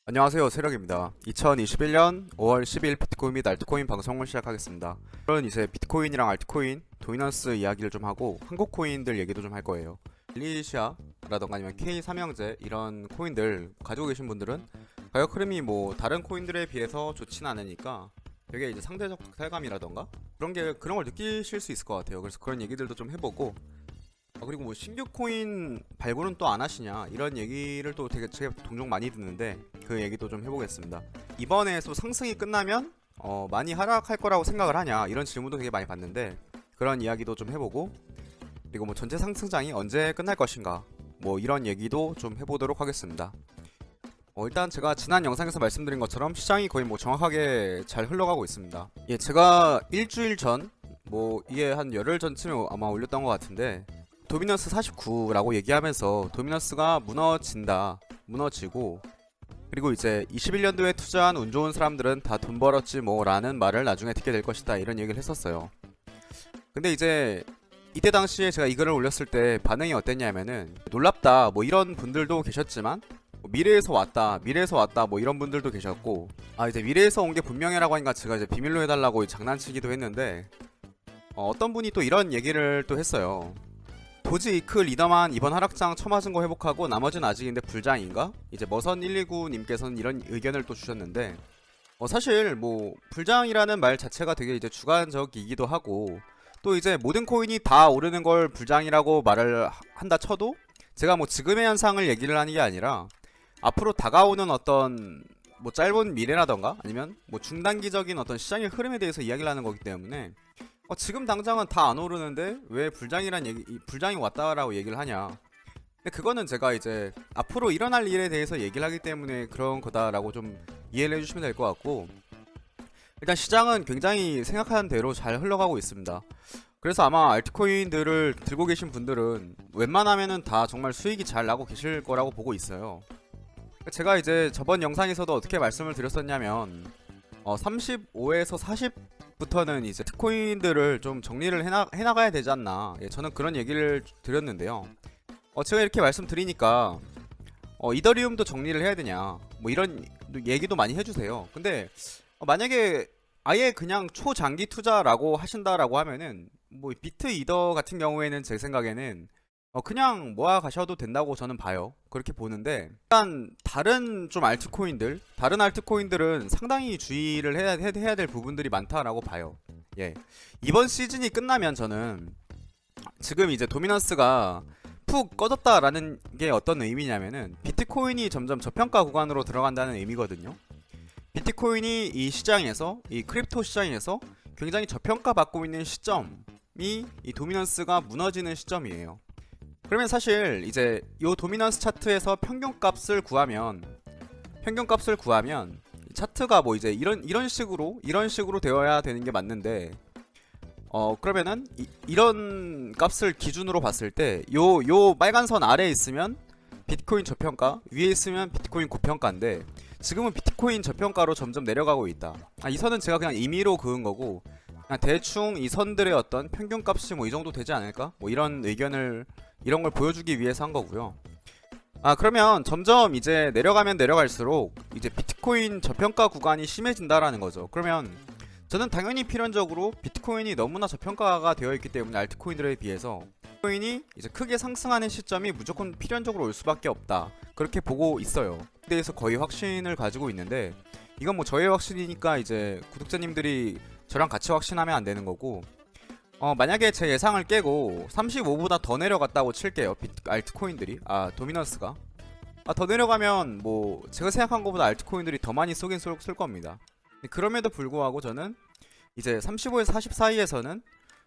안녕하세요, 세력입니다. 2021년 5월 10일 비트코인 및 알트코인 방송을 시작하겠습니다. 오늘은 이제 비트코인이랑 알트코인, 도미넌스 이야기를 좀 하고 한국 코인들 얘기도 좀 할 거예요. 일리시아라던가 아니면 K3형제 이런 코인들 가지고 계신 분들은 가격 흐름이 뭐 다른 코인들에 비해서 좋진 않으니까 되게 이제 상대적 박탈감이라던가 그런 걸 느끼실 수 있을 것 같아요. 그래서 그런 얘기들도 좀 해보고 그리고 뭐 신규 코인 발굴은 또 안 하시냐 이런 얘기를 또 되게 제가 종종 많이 듣는데 그 얘기도 좀 해보겠습니다. 이번에 또 상승이 끝나면 많이 하락할 거라고 생각을 하냐 이런 질문도 되게 많이 받는데 그런 이야기도 좀 해보고 그리고 뭐 전체 상승장이 언제 끝날 것인가 뭐 이런 얘기도 좀 해보도록 하겠습니다. 일단 제가 지난 영상에서 말씀드린 것처럼 시장이 거의 뭐 정확하게 잘 흘러가고 있습니다. 예, 제가 일주일 전 뭐 이게 한 열흘 전쯤에 아마 올렸던 것 같은데 도미넌스 49라고 얘기하면서 도미넌스가 무너지고 그리고 이제 21년도에 투자한 운 좋은 사람들은 다 돈 벌었지 뭐 라는 말을 나중에 듣게 될 것이다 이런 얘기를 했었어요. 근데 이제 이때 당시에 제가 이 글을 올렸을 때 반응이 어땠냐면은 놀랍다 뭐 이런 분들도 계셨지만 미래에서 왔다 뭐 이런 분들도 계셨고 이제 미래에서 온 게 분명해라고 하니까 제가 이제 비밀로 해달라고 장난치기도 했는데 어떤 분이 또 이런 얘기를 또 했어요. 도지 이크 리더만 이번 하락장 처맞은 거 회복하고 나머지는 아직인데 불장인가? 이제 머선119님께서는 이런 의견을 또 주셨는데 사실 뭐 불장이라는 말 자체가 되게 이제 주관적이기도 하고 또 이제 모든 코인이 다 오르는 걸 불장이라고 말을 한다 쳐도 제가 뭐 지금의 현상을 얘기를 하는 게 아니라 앞으로 다가오는 어떤 뭐 짧은 미래라던가 아니면 뭐 중단기적인 어떤 시장의 흐름에 대해서 이야기를 하는 거기 때문에 지금 당장은 다 안 오르는데 왜 불장이 왔다라고 얘기를 하냐. 근데 그거는 제가 이제 앞으로 일어날 일에 대해서 얘기를 하기 때문에 그런 거다라고 좀 이해를 해주시면 될 것 같고 일단 시장은 굉장히 생각하는 대로 잘 흘러가고 있습니다. 그래서 아마 알트코인들을 들고 계신 분들은 웬만하면은 다 정말 수익이 잘 나고 계실 거라고 보고 있어요. 제가 이제 저번 영상에서도 어떻게 말씀을 드렸었냐면 35에서 40부터는 이제 코인들을 좀 정리를 해나가야 되지 않나 저는 그런 얘기를 드렸는데요. 제가 이렇게 말씀드리니까 이더리움도 정리를 해야 되냐 뭐 이런 얘기도 많이 해주세요. 근데 만약에 아예 그냥 초장기 투자라고 하신다라고 하면은 뭐 비트 이더 같은 경우에는 제 생각에는 그냥 모아 가셔도 된다고 저는 봐요. 그렇게 보는데 일단 다른 알트코인들은 상당히 주의를 해야 될 부분들이 많다라고 봐요. 예, 이번 시즌이 끝나면 저는 지금 이제 도미넌스가 푹 꺼졌다라는 게 어떤 의미냐면은 비트코인이 점점 저평가 구간으로 들어간다는 의미거든요. 비트코인이 이 시장에서 이 크립토 시장에서 굉장히 저평가 받고 있는 시점이 이 도미넌스가 무너지는 시점이에요. 그러면 사실 이제 요 도미넌스 차트에서 평균값을 구하면 차트가 뭐 이제 이런 식으로 되어야 되는 게 맞는데 그러면은 이런 값을 기준으로 봤을 때 요 빨간 선 아래에 있으면 비트코인 저평가, 위에 있으면 비트코인 고평가인데 지금은 비트코인 저평가로 점점 내려가고 있다. 이 선은 제가 그냥 임의로 그은 거고 그냥 대충 이 선들의 어떤 평균값이 뭐 이 정도 되지 않을까? 뭐 이런 걸 보여주기 위해서 한 거고요. 그러면 점점 이제 내려가면 내려갈수록 이제 비트코인 저평가 구간이 심해진다라는 거죠. 그러면 저는 당연히 필연적으로 비트코인이 너무나 저평가가 되어 있기 때문에 알트코인들에 비해서 비트코인이 이제 크게 상승하는 시점이 무조건 필연적으로 올 수밖에 없다. 그렇게 보고 있어요. 그에 대해서 거의 확신을 가지고 있는데 이건 뭐 저의 확신이니까 이제 구독자님들이 저랑 같이 확신하면 안 되는 거고 만약에 제 예상을 깨고 35보다 더 내려갔다고 칠게요. 알트코인들이 도미넌스가 더 내려가면 뭐 제가 생각한 것보다 알트코인들이 더 많이 쏘긴 쏠 겁니다. 그럼에도 불구하고 저는 이제 35에서 40 사이에서는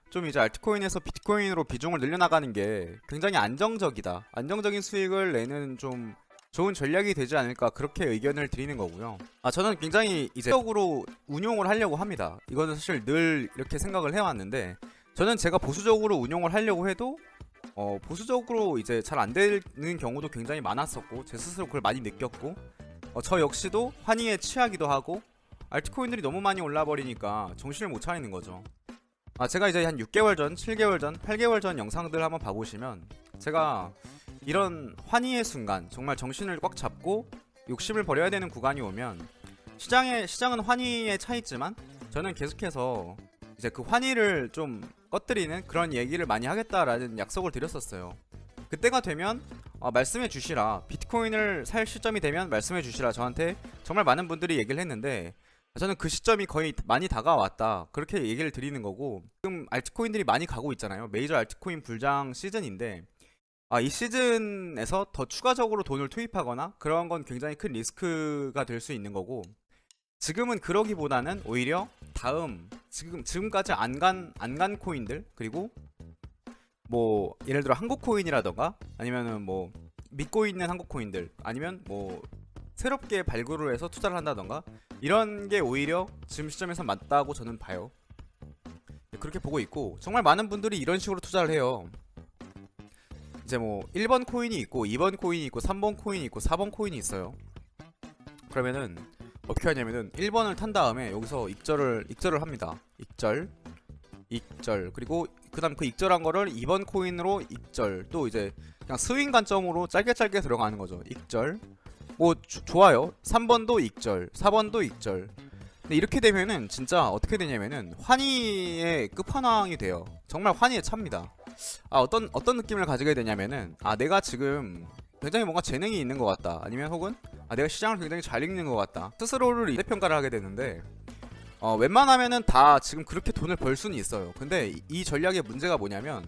좀 이제 알트코인에서 비트코인으로 비중을 늘려나가는 게 굉장히 안정적인 수익을 내는 좀 좋은 전략이 되지 않을까 그렇게 의견을 드리는 거고요. 저는 굉장히 이제 적으로 운용을 하려고 합니다. 이거는 사실 늘 이렇게 생각을 해왔는데 저는 제가 보수적으로 운용을 하려고 해도 보수적으로 이제 잘 안 되는 경우도 굉장히 많았었고 제 스스로 그걸 많이 느꼈고 저 역시도 환희에 취하기도 하고 알트코인들이 너무 많이 올라버리니까 정신을 못 차리는 거죠. 제가 이제 한 6개월 전, 7개월 전, 8개월 전 영상들 한번 봐보시면 제가 이런 환희의 순간 정말 정신을 꽉 잡고 욕심을 버려야 되는 구간이 오면 시장은 환희에 차 있지만 저는 계속해서 이제 그 환희를 좀 꺼뜨리는 그런 얘기를 많이 하겠다라는 약속을 드렸었어요. 그때가 되면 말씀해 주시라, 비트코인을 살 시점이 되면 말씀해 주시라, 저한테 정말 많은 분들이 얘기를 했는데 저는 그 시점이 거의 많이 다가왔다 그렇게 얘기를 드리는 거고, 지금 알트코인들이 많이 가고 있잖아요. 메이저 알트코인 불장 시즌인데 이 시즌에서 더 추가적으로 돈을 투입하거나 그런 건 굉장히 큰 리스크가 될 수 있는 거고, 지금은 그러기보다는 오히려 지금까지 안 간 코인들, 그리고 뭐 예를 들어 한국 코인이라던가 아니면은 뭐 믿고 있는 한국 코인들, 아니면 뭐 새롭게 발굴을 해서 투자를 한다던가, 이런 게 오히려 지금 시점에서 맞다고 저는 봐요. 그렇게 보고 있고, 정말 많은 분들이 이런 식으로 투자를 해요. 이제 뭐 1번 코인이 있고 2번 코인이 있고 3번 코인이 있고 4번 코인이 있어요. 그러면은 어떻게 하냐면은 1번을 탄 다음에 여기서 익절을 합니다. 익절, 그리고 그다음 그 익절한 거를 2번 코인으로 익절, 또 이제 그냥 스윙 관점으로 짧게 들어가는 거죠. 익절. 뭐 좋아요. 3번도 익절, 4번도 익절. 근데 이렇게 되면은 진짜 어떻게 되냐면은 환희의 끝판왕이 돼요. 정말 환희에 찹니다. 어떤 느낌을 가지게 되냐면은 내가 지금 굉장히 뭔가 재능이 있는 것 같다, 아니면 혹은 내가 시장을 굉장히 잘 읽는 것 같다, 스스로를 이대평가를 하게 되는데, 웬만하면은 다 지금 그렇게 돈을 벌 수는 있어요. 근데 이 전략의 문제가 뭐냐면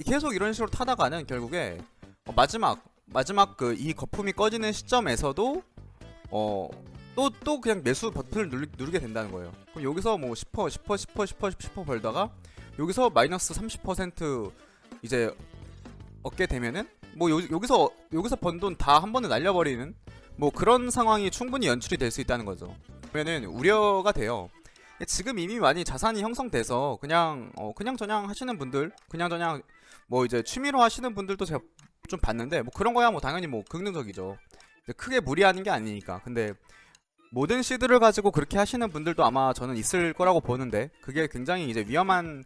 계속 이런 식으로 타다가는 결국에 마지막 그 이 거품이 꺼지는 시점에서도 또 그냥 매수 버튼을 누르게 된다는 거예요. 그럼 여기서 뭐 10% 벌다가 여기서 마이너스 30% 이제 얻게 되면은 뭐 여기서 번 돈 다 한 번에 날려버리는 뭐 그런 상황이 충분히 연출이 될 수 있다는 거죠. 그러면은 우려가 돼요. 지금 이미 많이 자산이 형성돼서 그냥 저냥 하시는 분들, 그냥 뭐 이제 취미로 하시는 분들도 제가 좀 봤는데, 뭐 그런 거야 뭐 당연히 뭐 긍정적이죠. 크게 무리하는 게 아니니까. 근데 모든 시드를 가지고 그렇게 하시는 분들도 아마 저는 있을 거라고 보는데, 그게 굉장히 이제 위험한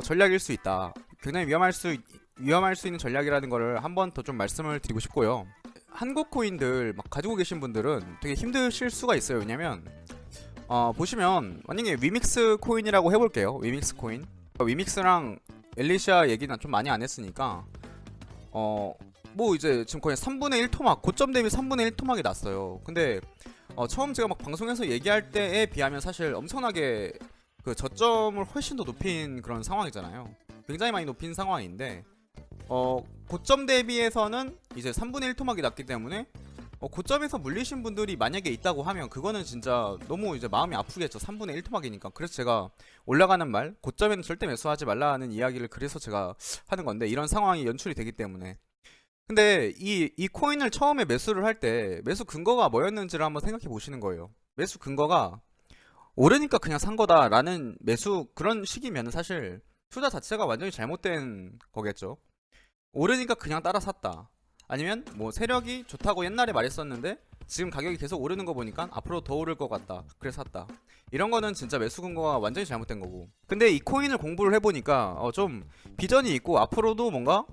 전략일 수 있다. 굉장히 위험할 수 있는 전략이라는 거를 한 번 더 좀 말씀을 드리고 싶고요. 한국 코인들 막 가지고 계신 분들은 되게 힘드실 수가 있어요. 왜냐면 보시면 만약에 위믹스 코인이라고 해볼게요. 위믹스 코인. 위믹스랑 엘리시아 얘기는 좀 많이 안 했으니까 뭐 이제 지금 거의 3분의 1 토막, 고점 대비 3분의 1 토막이 났어요. 근데 처음 제가 막 방송에서 얘기할 때에 비하면 사실 엄청나게 그 저점을 훨씬 더 높인 그런 상황이잖아요. 굉장히 많이 높인 상황인데 고점 대비해서는 이제 3분의 1 토막이 났기 때문에 고점에서 물리신 분들이 만약에 있다고 하면 그거는 진짜 너무 이제 마음이 아프겠죠. 3분의 1 토막이니까. 그래서 제가 올라가는 말, 고점에는 절대 매수하지 말라는 이야기를 그래서 제가 하는 건데, 이런 상황이 연출이 되기 때문에. 근데 이 코인을 처음에 매수를 할 때 매수 근거가 뭐였는지를 한번 생각해 보시는 거예요. 매수 근거가 오르니까 그냥 산 거다라는 그런 식이면 사실 투자 자체가 완전히 잘못된 거겠죠. 오르니까 그냥 따라 샀다, 아니면 뭐 세력이 좋다고 옛날에 말했었는데 지금 가격이 계속 오르는 거 보니까 앞으로 더 오를 것 같다, 그래서 샀다, 이런 거는 진짜 매수 근거가 완전히 잘못된 거고. 근데 이 코인을 공부를 해보니까 좀 비전이 있고 앞으로도 뭔가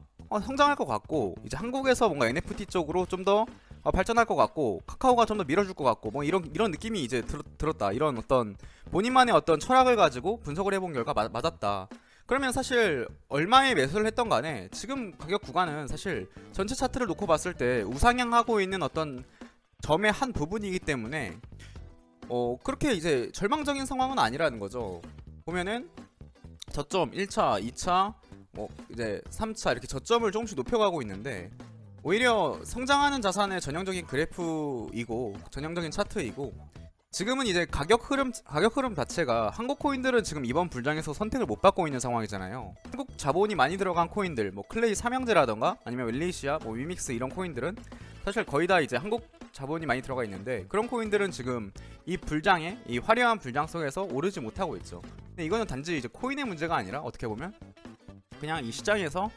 성장할 것 같고, 이제 한국에서 뭔가 NFT 쪽으로 좀 더 발전할 것 같고, 카카오가 좀 더 밀어줄 것 같고, 뭐 이런 느낌이 이제 들었다. 이런 어떤 본인만의 어떤 철학을 가지고 분석을 해본 결과 맞았다. 그러면 사실 얼마에 매수를 했던 간에 지금 가격 구간은 사실 전체 차트를 놓고 봤을 때 우상향하고 있는 어떤 점의 한 부분이기 때문에 그렇게 이제 절망적인 상황은 아니라는 거죠. 보면은 저점 1차, 2차, 이제 3차 이렇게 저점을 조금씩 높여가고 있는데, 오히려 성장하는 자산의 전형적인 그래프이고 전형적인 차트이고, 지금은 이제 가격 흐름 자체가 한국 코인들은 지금 이번 불장에서 선택을 못 받고 있는 상황이잖아요. 한국 자본이 많이 들어간 코인들, 뭐 클레이 삼형제라던가 아니면 웰리시아, 뭐 위믹스 이런 코인들은 사실 거의 다 이제 한국 자본이 많이 들어가 있는데, 그런 코인들은 지금 이 화려한 불장 속에서 오르지 못하고 있죠. 근데 이거는 단지 이제 코인의 문제가 아니라 어떻게 보면 그냥 이 시장에서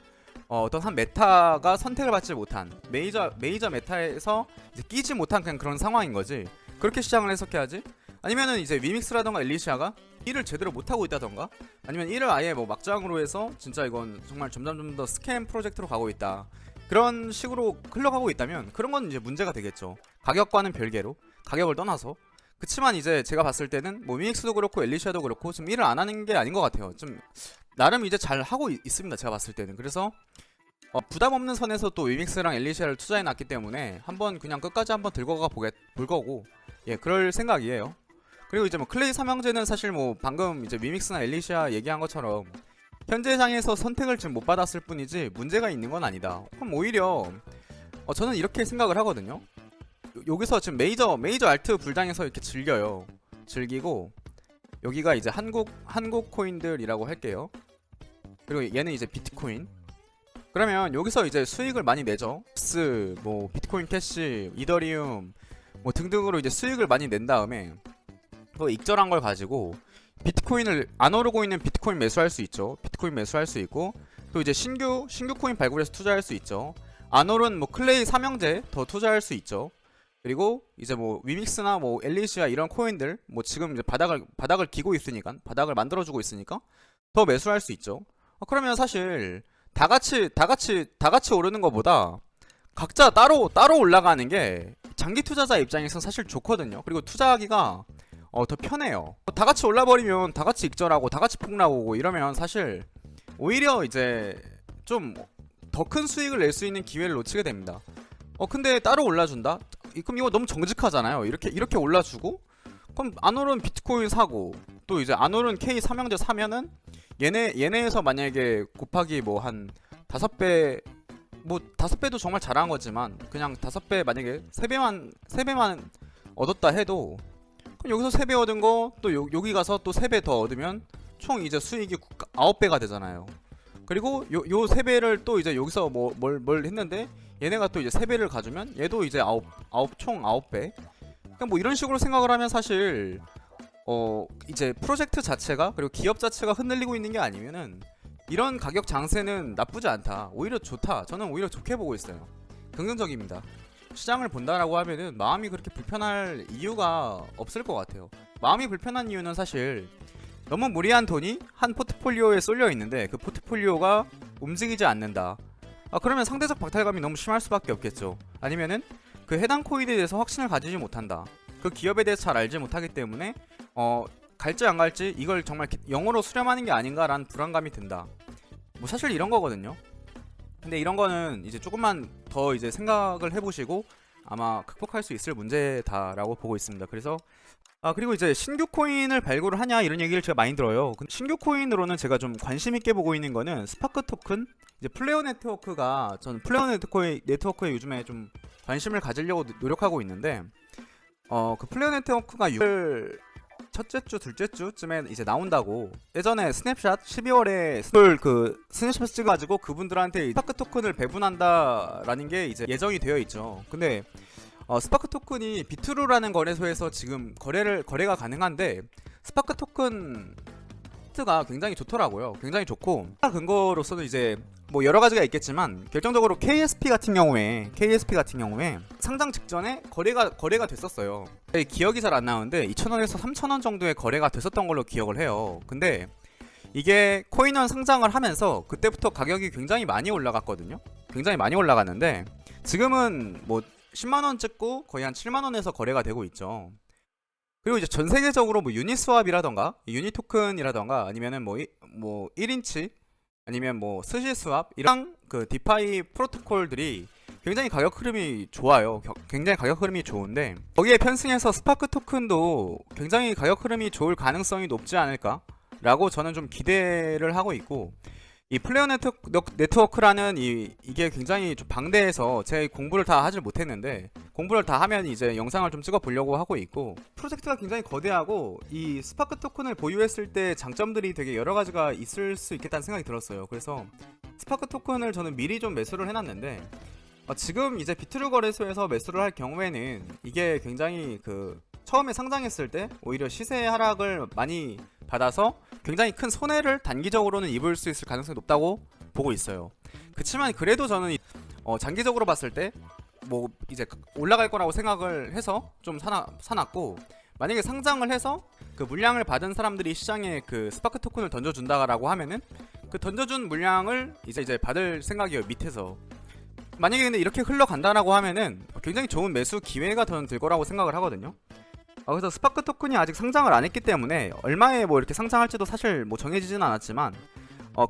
어떤 한 메타가 선택을 받지 못한 메이저 메타에서 이제 끼지 못한 그냥 그런 상황인 거지. 그렇게 시장을 해석해야지. 아니면은 이제 위믹스라던가 엘리시아가 일을 제대로 못하고 있다던가, 아니면 일을 아예 뭐 막장으로 해서 진짜 이건 정말 점점 더 스캠 프로젝트로 가고 있다, 그런 식으로 흘러가고 있다면 그런 건 이제 문제가 되겠죠. 가격과는 별개로, 가격을 떠나서. 그치만 이제 제가 봤을 때는 뭐 위믹스도 그렇고 엘리시아도 그렇고 좀 일을 안 하는 게 아닌 것 같아요. 좀 나름 이제 잘 하고 있습니다, 제가 봤을 때는. 그래서 부담 없는 선에서 또 위믹스랑 엘리시아를 투자해 놨기 때문에 한번 그냥 끝까지 한번 들고 가 볼 거고, 예, 그럴 생각이에요. 그리고 이제 뭐 클레이 삼형제는 사실 뭐 방금 이제 위믹스나 엘리시아 얘기한 것처럼 현재장에서 선택을 지금 못 받았을 뿐이지 문제가 있는 건 아니다. 그럼 오히려 저는 이렇게 생각을 하거든요. 여기서 지금 메이저 알트 불장에서 이렇게 즐기고, 여기가 이제 한국 코인들이라고 할게요. 그리고 얘는 이제 비트코인. 그러면 여기서 이제 수익을 많이 내죠. 뭐 비트코인 캐시, 이더리움 뭐 등등으로 이제 수익을 많이 낸 다음에 그 익절한 걸 가지고 비트코인을 안 오르고 있는 비트코인 매수할 수 있죠. 비트코인 매수할 수 있고, 또 이제 신규 코인 발굴해서 투자할 수 있죠. 안 오른 뭐 클레이 삼형제 더 투자할 수 있죠. 그리고 이제 뭐 위믹스나 뭐 엘리시아 이런 코인들 뭐 지금 이제 바닥을 기고 있으니까, 바닥을 만들어주고 있으니까 더 매수할 수 있죠. 그러면 사실 다 같이 오르는 것보다 각자 따로 올라가는 게 장기 투자자 입장에서 사실 좋거든요. 그리고 투자하기가 더 편해요. 다 같이 올라버리면 다 같이 익절하고 다 같이 폭락오고 이러면 사실 오히려 이제 좀 더 큰 수익을 낼 수 있는 기회를 놓치게 됩니다. 근데 따로 올라준다? 그럼 이거 너무 정직하잖아요. 이렇게 올라주고, 그럼 안 오른 비트코인 사고, 또 이제 안 오른 K 삼형제 사면은 얘네에서 만약에 곱하기 뭐 한 5배, 뭐 5배도 정말 잘한 거지만 그냥 5배, 만약에 3배만 얻었다 해도, 그럼 여기서 3배 얻은 거 또 여기 가서 또 3배 더 얻으면 총 이제 수익이 9배가 되잖아요. 그리고 요 3배를 또 이제 여기서 뭘 했는데 얘네가 또 이제 3배를 가주면 얘도 이제 총 9배. 그러니까 뭐 이런 식으로 생각을 하면 사실 이제 프로젝트 자체가, 그리고 기업 자체가 흔들리고 있는 게 아니면은 이런 가격 장세는 나쁘지 않다, 오히려 좋다, 저는 오히려 좋게 보고 있어요. 긍정적입니다. 시장을 본다라고 하면은 마음이 그렇게 불편할 이유가 없을 것 같아요. 마음이 불편한 이유는 사실 너무 무리한 돈이 한 포트폴리오에 쏠려 있는데 그 포트폴리오가 움직이지 않는다. 그러면 상대적 박탈감이 너무 심할 수밖에 없겠죠. 아니면은 그 해당 코인에 대해서 확신을 가지지 못한다. 그 기업에 대해서 잘 알지 못하기 때문에 갈지 안 갈지 이걸 정말 영어로 수렴하는 게 아닌가라는 불안감이 든다. 뭐 사실 이런 거거든요. 근데 이런 거는 이제 조금만 더 이제 생각을 해보시고 아마 극복할 수 있을 문제다라고 보고 있습니다. 그래서 그리고 이제 신규 코인을 발굴을 하냐 이런 얘기를 제가 많이 들어요. 근데 신규 코인으로는 제가 좀 관심 있게 보고 있는 거는 스파크 토큰, 이제 플레어 네트워크가, 저는 플레어 네트워크에 요즘에 좀 관심을 가지려고 노력하고 있는데, 그 플레어 네트워크가 6월 첫째 주, 둘째 주쯤에 이제 나온다고, 예전에 스냅샷 12월에 그 스냅샷 찍어가지고 그분들한테 스파크 토큰을 배분한다라는 게 이제 예정이 되어 있죠. 근데 스파크 토큰이 비트루라는 거래소에서 지금 거래가 가능한데, 스파크 토큰가 굉장히 좋더라고요. 굉장히 좋고, 근거로서는 이제 뭐 여러 가지가 있겠지만 결정적으로 KSP 같은 경우에 상장 직전에 거래가 됐었어요. 기억이 잘 안 나는데 2,000원에서 3,000원 정도의 거래가 됐었던 걸로 기억을 해요. 근데 이게 코인원 상장을 하면서 그때부터 가격이 굉장히 많이 올라갔거든요. 굉장히 많이 올라갔는데 지금은 뭐 10만원 찍고 거의 한 7만원에서 거래가 되고 있죠. 그리고 이제 전 세계적으로 뭐 유니스왑이라던가 유니토큰이라던가 아니면은 뭐 1인치 아니면 뭐 스시스왑 이런 그 디파이 프로토콜들이 굉장히 가격 흐름이 좋아요. 굉장히 가격 흐름이 좋은데 거기에 편승해서 스파크 토큰도 굉장히 가격 흐름이 좋을 가능성이 높지 않을까 라고 저는 좀 기대를 하고 있고, 이 플레어 네트워크라는 이게 굉장히 좀 방대해서 제 공부를 다 하질 못했는데, 공부를 다 하면 이제 영상을 좀 찍어 보려고 하고 있고, 프로젝트가 굉장히 거대하고 이 스파크 토큰을 보유했을 때 장점들이 되게 여러 가지가 있을 수 있겠다는 생각이 들었어요. 그래서 스파크 토큰을 저는 미리 좀 매수를 해놨는데, 지금 이제 비트루 거래소에서 매수를 할 경우에는 이게 굉장히 그 처음에 상장했을 때 오히려 시세 하락을 많이 받아서 굉장히 큰 손해를 단기적으로는 입을 수 있을 가능성이 높다고 보고 있어요. 그치만 그래도 저는 장기적으로 봤을 때 뭐 이제 올라갈 거라고 생각을 해서 좀 사놨고, 만약에 상장을 해서 그 물량을 받은 사람들이 시장에 그 스파크 토큰을 던져준다라고 하면은 그 던져준 물량을 이제 받을 생각이에요, 밑에서. 만약에 근데 이렇게 흘러간다라고 하면은 굉장히 좋은 매수 기회가 저는 될 거라고 생각을 하거든요. 그래서 스파크 토큰이 아직 상장을 안 했기 때문에 얼마에 뭐 이렇게 상장할지도 사실 뭐 정해지진 않았지만,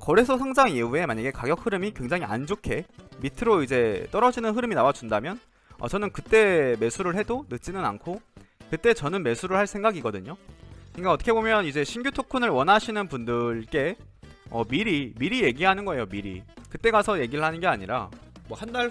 거래소 상장 이후에 만약에 가격 흐름이 굉장히 안 좋게 밑으로 이제 떨어지는 흐름이 나와준다면 저는 그때 매수를 해도 늦지는 않고 그때 저는 매수를 할 생각이거든요. 그러니까 어떻게 보면 이제 신규 토큰을 원하시는 분들께 미리 얘기하는 거예요. 미리 그때 가서 얘기를 하는 게 아니라 뭐 한 달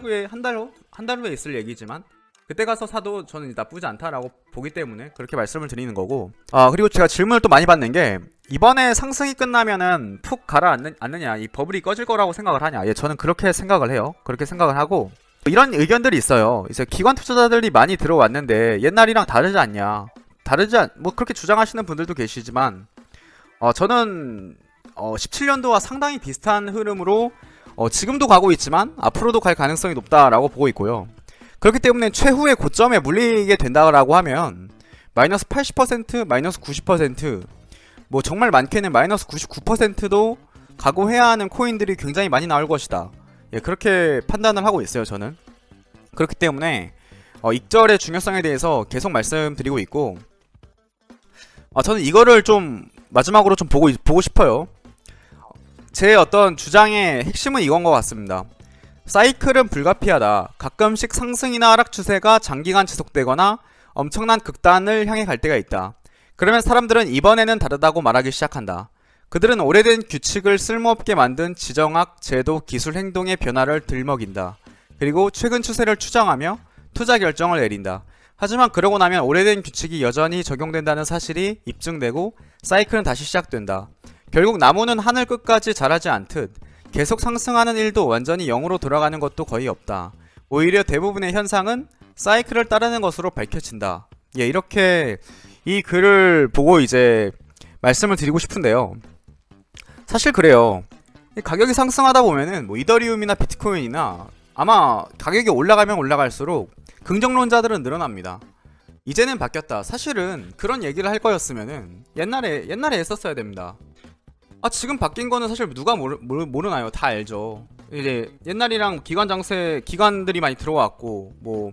후에 있을 얘기지만 그때 가서 사도 저는 나쁘지 않다라고 보기 때문에 그렇게 말씀을 드리는 거고. 그리고 제가 질문을 또 많이 받는 게, 이번에 상승이 끝나면은 푹 가라앉느냐, 이 버블이 꺼질 거라고 생각을 하냐. 예, 저는 그렇게 생각을 해요. 그렇게 생각을 하고, 이런 의견들이 있어요. 이제 기관 투자자들이 많이 들어왔는데 옛날이랑 다르지 않냐, 뭐 그렇게 주장하시는 분들도 계시지만, 저는 17년도와 상당히 비슷한 흐름으로 지금도 가고 있지만 앞으로도 갈 가능성이 높다라고 보고 있고요. 그렇기 때문에 최후의 고점에 물리게 된다라고 하면 마이너스 80%, 마이너스 90%, 뭐 정말 많게는 마이너스 99%도 각오해야 하는 코인들이 굉장히 많이 나올 것이다. 예, 그렇게 판단을 하고 있어요, 저는. 그렇기 때문에 익절의 중요성에 대해서 계속 말씀드리고 있고, 저는 이거를 좀 마지막으로 좀 보고 싶어요. 제 어떤 주장의 핵심은 이건 것 같습니다. 사이클은 불가피하다. 가끔씩 상승이나 하락 추세가 장기간 지속되거나 엄청난 극단을 향해 갈 때가 있다. 그러면 사람들은 이번에는 다르다고 말하기 시작한다. 그들은 오래된 규칙을 쓸모없게 만든 지정학, 제도, 기술, 행동의 변화를 들먹인다. 그리고 최근 추세를 추정하며 투자 결정을 내린다. 하지만 그러고 나면 오래된 규칙이 여전히 적용된다는 사실이 입증되고 사이클은 다시 시작된다. 결국 나무는 하늘 끝까지 자라지 않듯 계속 상승하는 일도 완전히 0으로 돌아가는 것도 거의 없다. 오히려 대부분의 현상은 사이클을 따르는 것으로 밝혀진다. 예, 이렇게 이 글을 보고 이제 말씀을 드리고 싶은데요. 사실 그래요. 가격이 상승하다 보면은 뭐 이더리움이나 비트코인이나 아마 가격이 올라가면 올라갈수록 긍정론자들은 늘어납니다. 이제는 바뀌었다. 사실은 그런 얘기를 할 거였으면은 옛날에 했었어야 됩니다. 지금 바뀐 거는 사실 누가 모르나요? 다 알죠. 이제 옛날이랑 기관들이 많이 들어왔고, 뭐,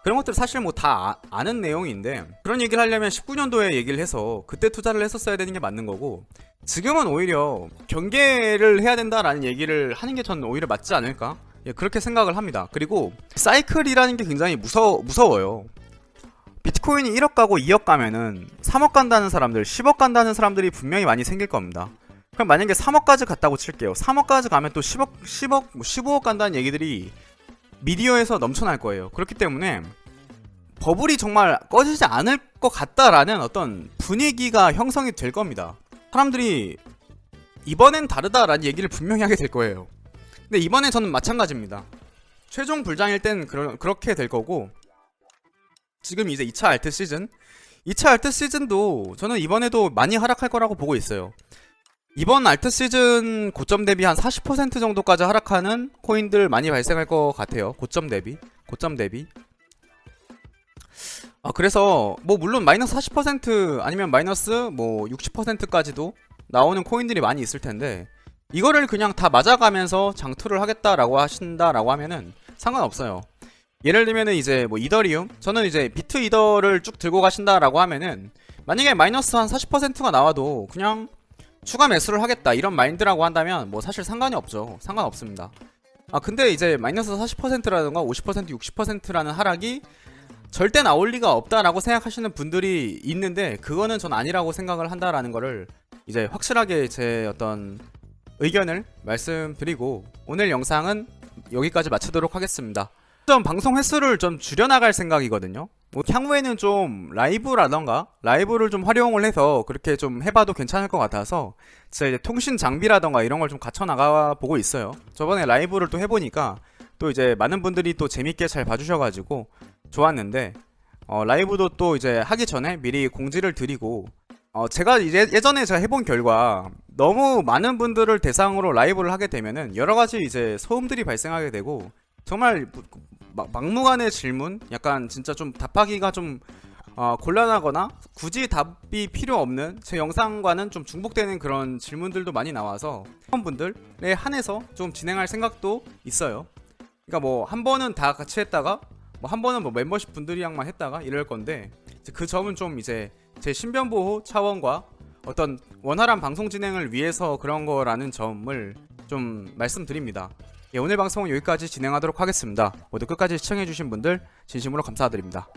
그런 것들 사실 뭐 다 아는 내용인데, 그런 얘기를 하려면 19년도에 얘기를 해서 그때 투자를 했었어야 되는 게 맞는 거고, 지금은 오히려 경계를 해야 된다라는 얘기를 하는 게 저는 오히려 맞지 않을까? 예, 그렇게 생각을 합니다. 그리고 사이클이라는 게 굉장히 무서워요. 비트코인이 1억 가고 2억 가면은 3억 간다는 사람들, 10억 간다는 사람들이 분명히 많이 생길 겁니다. 그럼 만약에 3억까지 갔다고 칠게요. 3억까지 가면 또 10억, 15억 간다는 얘기들이 미디어에서 넘쳐날 거예요. 그렇기 때문에 버블이 정말 꺼지지 않을 것 같다라는 어떤 분위기가 형성이 될 겁니다. 사람들이 이번엔 다르다라는 얘기를 분명히 하게 될 거예요. 근데 이번에 저는 마찬가지입니다. 최종 불장일 땐 그렇게 될 거고, 지금 이제 2차 알트 시즌도 저는 이번에도 많이 하락할 거라고 보고 있어요. 이번 알트 시즌 고점 대비 한 40% 정도까지 하락하는 코인들 많이 발생할 것 같아요. 고점 대비. 그래서 뭐 물론 마이너스 40% 아니면 마이너스 뭐 60%까지도 나오는 코인들이 많이 있을 텐데, 이거를 그냥 다 맞아가면서 장투를 하겠다라고 하신다라고 하면은 상관없어요. 예를 들면은 이제 뭐 이더리움, 저는 이제 비트 이더를 쭉 들고 가신다라고 하면은 만약에 마이너스 한 40%가 나와도 그냥 추가 매수를 하겠다 이런 마인드라고 한다면 뭐 사실 상관이 없죠. 상관없습니다. 근데 이제 마이너스 40%라든가 50%, 60%라는 하락이 절대 나올 리가 없다라고 생각하시는 분들이 있는데, 그거는 전 아니라고 생각을 한다라는 거를 이제 확실하게 제 어떤 의견을 말씀드리고, 오늘 영상은 여기까지 마치도록 하겠습니다. 좀 방송 횟수를 좀 줄여나갈 생각이거든요. 뭐 향후에는 좀 라이브를 좀 활용을 해서 그렇게 좀 해봐도 괜찮을 것 같아서 제가 이제 통신 장비라던가 이런 걸 좀 갖춰 나가 보고 있어요. 저번에 라이브를 또 해보니까 또 이제 많은 분들이 또 재밌게 잘 봐주셔가지고 좋았는데, 라이브도 또 이제 하기 전에 미리 공지를 드리고, 제가 이제 예전에 제가 해본 결과 너무 많은 분들을 대상으로 라이브를 하게 되면은 여러 가지 이제 소음들이 발생하게 되고, 정말 막무가내 질문, 약간 진짜 좀 답하기가 좀 곤란하거나 굳이 답이 필요 없는 제 영상과는 좀 중복되는 그런 질문들도 많이 나와서 분들에 한해서 좀 진행할 생각도 있어요. 그러니까 뭐 한 번은 다 같이 했다가 뭐 한 번은 뭐 멤버십 분들이랑만 했다가 이럴 건데 이제 그 점은 좀 이제 제 신변 보호 차원과 어떤 원활한 방송 진행을 위해서 그런 거라는 점을 좀 말씀드립니다. 예, 오늘 방송은 여기까지 진행하도록 하겠습니다. 모두 끝까지 시청해주신 분들 진심으로 감사드립니다.